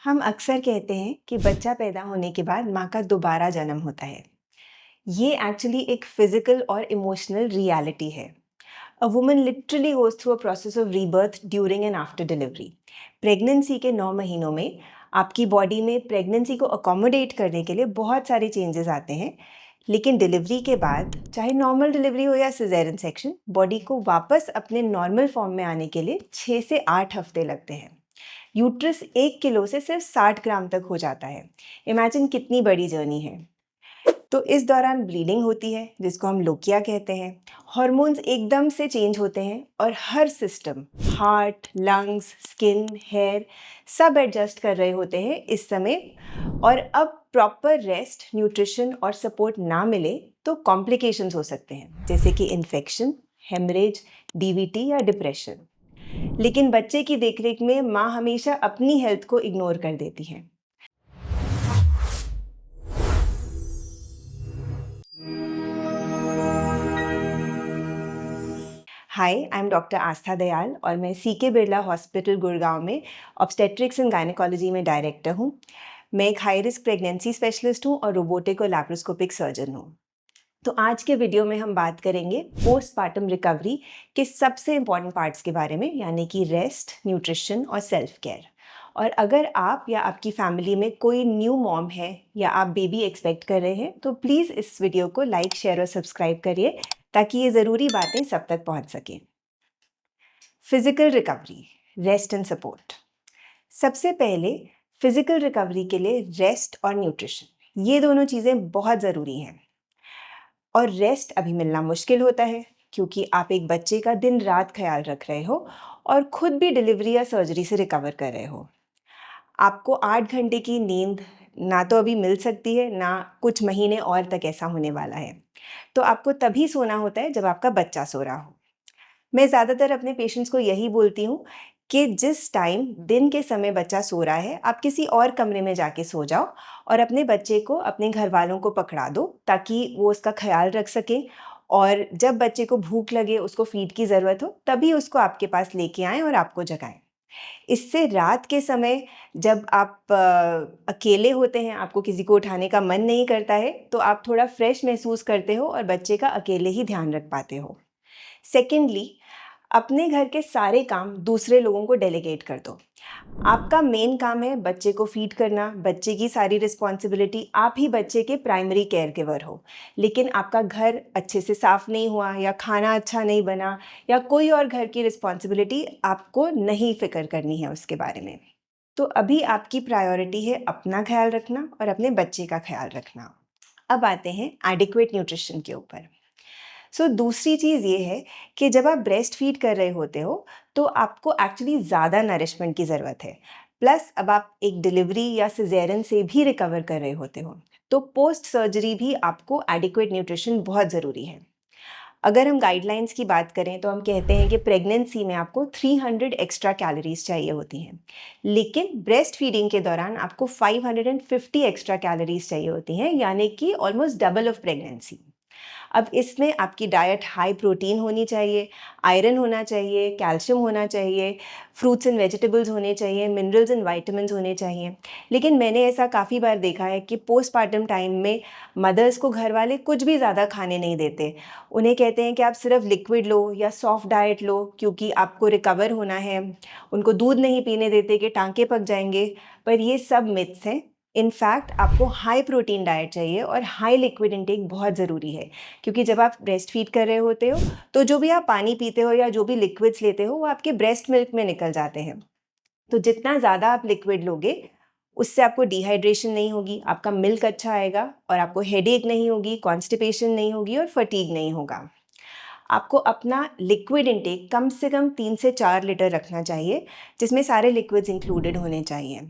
हम अक्सर कहते हैं कि बच्चा पैदा होने के बाद माँ का दोबारा जन्म होता है। ये एक्चुअली एक फिजिकल और इमोशनल रियलिटी है। A woman literally goes through a process of rebirth during and after delivery. Pregnancy के 9 महीनों में आपकी बॉडी में प्रेगनेंसी को अकोमोडेट करने के लिए बहुत सारे चेंजेस आते हैं। लेकिन डिलीवरी के बाद चाहे नॉर्मल डिलीवरी हो या सिजेरियन सेक्शन, बॉडी को वापस अपने नॉर्मल फॉर्म में आने के लिए 6 से 8 हफ्ते लगते हैं। यूट्रस 1 किलो से सिर्फ 60 ग्राम तक हो जाता है। इमेजिन कितनी बड़ी जर्नी है। तो इस दौरान ब्लीडिंग होती है, जिसको हम लोकिया कहते हैं। हॉर्मोन्स एकदम से चेंज होते हैं और हर system, heart, lungs, skin, hair, सब एडजस्ट कर रहे होते हैं इस समय। और अब प्रॉपर रेस्ट, न्यूट्रिशन और सपोर्ट ना मिले तो कॉम्प्लिकेशंस हो सकते हैं, जैसे कि इन्फेक्शन, हेमरेज, डीवीटी या डिप्रेशन। लेकिन बच्चे की देखरेख में माँ हमेशा अपनी हेल्थ को इग्नोर कर देती है। हाय, आई एम डॉक्टर आस्था दयाल और मैं सीके बिरला हॉस्पिटल गुड़गांव में ऑब्स्टेट्रिक्स एंड गायनेकोलॉजी में डायरेक्टर हूँ। मैं एक हाई रिस्क प्रेगनेंसी स्पेशलिस्ट हूँ और रोबोटिक और लैप्रोस्कोपिक सर्जन हूँ। तो आज के वीडियो में हम बात करेंगे पोस्टपार्टम रिकवरी के सबसे इम्पॉर्टेंट पार्ट्स के बारे में, यानी कि रेस्ट, न्यूट्रिशन और सेल्फ केयर। और अगर आप या आपकी फैमिली में कोई न्यू मॉम है या आप बेबी एक्सपेक्ट कर रहे हैं तो प्लीज़ इस वीडियो को लाइक, शेयर और सब्सक्राइब करिए ताकि ये ज़रूरी बातें सब तक पहुंच सकें। Physical recovery, rest and support. सबसे पहले फिजिकल रिकवरी के लिए रेस्ट और न्यूट्रिशन, ये दोनों चीज़ें बहुत ज़रूरी हैं। और रेस्ट अभी मिलना मुश्किल होता है क्योंकि आप एक बच्चे का दिन रात ख्याल रख रहे हो और खुद भी डिलीवरी या सर्जरी से रिकवर कर रहे हो। आपको 8 घंटे की नींद ना तो अभी मिल सकती है, ना कुछ महीने और तक ऐसा होने वाला है। तो आपको तभी सोना होता है जब आपका बच्चा सो रहा हो। मैं ज़्यादातर अपने पेशेंट्स को यही बोलती हूँ कि जिस टाइम दिन के समय बच्चा सो रहा है, आप किसी और कमरे में जाके सो जाओ और अपने बच्चे को अपने घर वालों को पकड़ा दो ताकि वो उसका ख्याल रख सके। और जब बच्चे को भूख लगे, उसको फीड की ज़रूरत हो, तभी उसको आपके पास लेके आएँ और आपको जगाएँ। इससे रात के समय जब आप अकेले होते हैं, आपको किसी को उठाने का मन नहीं करता है, तो आप थोड़ा फ्रेश महसूस करते हो और बच्चे का अकेले ही ध्यान रख पाते हो। सेकेंडली, अपने घर के सारे काम दूसरे लोगों को डेलीगेट कर दो। आपका मेन काम है बच्चे को फीड करना, बच्चे की सारी रिस्पॉन्सिबिलिटी, आप ही बच्चे के प्राइमरी केयर गिवर हो। लेकिन आपका घर अच्छे से साफ नहीं हुआ या खाना अच्छा नहीं बना या कोई और घर की रिस्पॉन्सिबिलिटी, आपको नहीं फिक्र करनी है उसके बारे में। तो अभी आपकी प्रायोरिटी है अपना ख्याल रखना और अपने बच्चे का ख्याल रखना। अब आते हैं एडिक्वेट न्यूट्रिशन के ऊपर। दूसरी चीज़ ये है कि जब आप ब्रेस्ट फीड कर रहे होते हो तो आपको एक्चुअली ज़्यादा नरिशमेंट की ज़रूरत है। प्लस अब आप एक डिलीवरी या सिजेरियन से भी रिकवर कर रहे होते हो, तो पोस्ट सर्जरी भी आपको एडिक्वेट न्यूट्रिशन बहुत ज़रूरी है। अगर हम गाइडलाइंस की बात करें तो हम कहते हैं कि प्रेगनेंसी में आपको 300 एक्स्ट्रा कैलोरीज चाहिए होती हैं, लेकिन ब्रेस्ट फीडिंग के दौरान आपको 550 एक्स्ट्रा कैलोरीज चाहिए होती हैं, यानी कि ऑलमोस्ट डबल ऑफ प्रेगनेंसी। अब इसमें आपकी डाइट हाई प्रोटीन होनी चाहिए, आयरन होना चाहिए, कैल्शियम होना चाहिए, फ्रूट्स एंड वेजिटेबल्स होने चाहिए, मिनरल्स एंड वाइटामिन्स होने चाहिए। लेकिन मैंने ऐसा काफ़ी बार देखा है कि पोस्टपार्टम टाइम में मदर्स को घर वाले कुछ भी ज़्यादा खाने नहीं देते। उन्हें कहते हैं कि आप सिर्फ लिक्विड लो या सॉफ्ट डाइट लो क्योंकि आपको रिकवर होना है। उनको दूध नहीं पीने देते कि टाँके पक जाएंगे। पर ये सब मिथ्स हैं। इनफैक्ट आपको हाई प्रोटीन डाइट चाहिए और हाई लिक्विड इंटेक बहुत ज़रूरी है, क्योंकि जब आप ब्रेस्ट फीड कर रहे होते हो तो जो भी आप पानी पीते हो या जो भी लिक्विड्स लेते हो वो आपके ब्रेस्ट मिल्क में निकल जाते हैं। तो जितना ज़्यादा आप लिक्विड लोगे उससे आपको डिहाइड्रेशन नहीं होगी, आपका मिल्क अच्छा आएगा और आपको हेडेक नहीं होगी, कॉन्स्टिपेशन नहीं होगी और फटीग नहीं होगा। आपको अपना लिक्विड इंटेक कम से कम 3 से 4 लीटर रखना चाहिए, जिसमें सारे लिक्विड्स इंक्लूडेड होने चाहिए।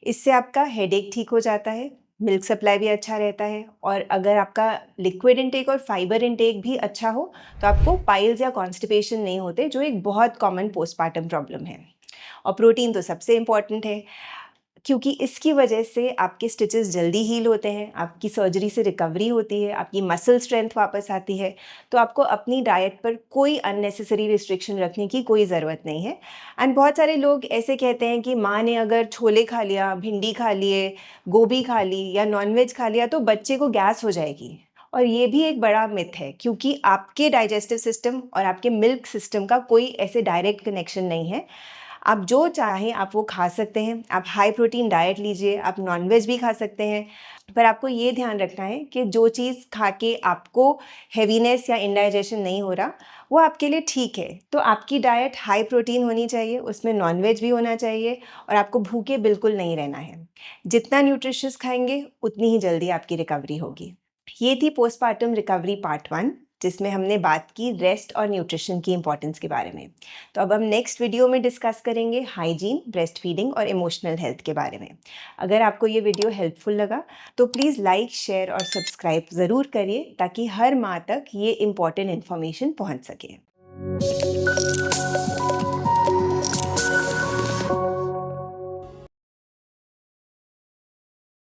इससे आपका हेडेक ठीक हो जाता है, मिल्क सप्लाई भी अच्छा रहता है और अगर आपका लिक्विड इंटेक और फाइबर इंटेक भी अच्छा हो तो आपको पाइल्स या कॉन्स्टिपेशन नहीं होते, जो एक बहुत कॉमन पोस्टपार्टम प्रॉब्लम है। और प्रोटीन तो सबसे इम्पॉर्टेंट है, क्योंकि इसकी वजह से आपके स्टिचेस जल्दी हील होते हैं, आपकी सर्जरी से रिकवरी होती है, आपकी मसल स्ट्रेंथ वापस आती है। तो आपको अपनी डाइट पर कोई अननेसेसरी रिस्ट्रिक्शन रखने की कोई ज़रूरत नहीं है। एंड बहुत सारे लोग ऐसे कहते हैं कि माँ ने अगर छोले खा लिया, भिंडी खा लिए, गोभी खा ली या नॉनवेज खा लिया तो बच्चे को गैस हो जाएगी। और ये भी एक बड़ा मिथ है, क्योंकि आपके डाइजेस्टिव सिस्टम और आपके मिल्क सिस्टम का कोई ऐसे डायरेक्ट कनेक्शन नहीं है। आप जो चाहें आप वो खा सकते हैं। आप हाई प्रोटीन डाइट लीजिए, आप नॉनवेज भी खा सकते हैं, पर आपको ये ध्यान रखना है कि जो चीज़ खा के आपको हेवीनेस या इंडाइजेशन नहीं हो रहा वो आपके लिए ठीक है। तो आपकी डाइट हाई प्रोटीन होनी चाहिए, उसमें नॉनवेज भी होना चाहिए और आपको भूखे बिल्कुल नहीं रहना है। जितना न्यूट्रिशियस खाएंगे उतनी ही जल्दी आपकी रिकवरी होगी। ये थी पोस्टपार्टम रिकवरी पार्ट 1, जिसमें हमने बात की रेस्ट और न्यूट्रिशन की इंपॉर्टेंस के बारे में। तो अब हम नेक्स्ट वीडियो में डिस्कस करेंगे हाइजीन, ब्रेस्ट फीडिंग और इमोशनल हेल्थ के बारे में। अगर आपको ये वीडियो हेल्पफुल लगा तो प्लीज़ लाइक, शेयर और सब्सक्राइब ज़रूर करिए, ताकि हर माँ तक ये इम्पॉर्टेंट इन्फॉर्मेशन पहुँच सके।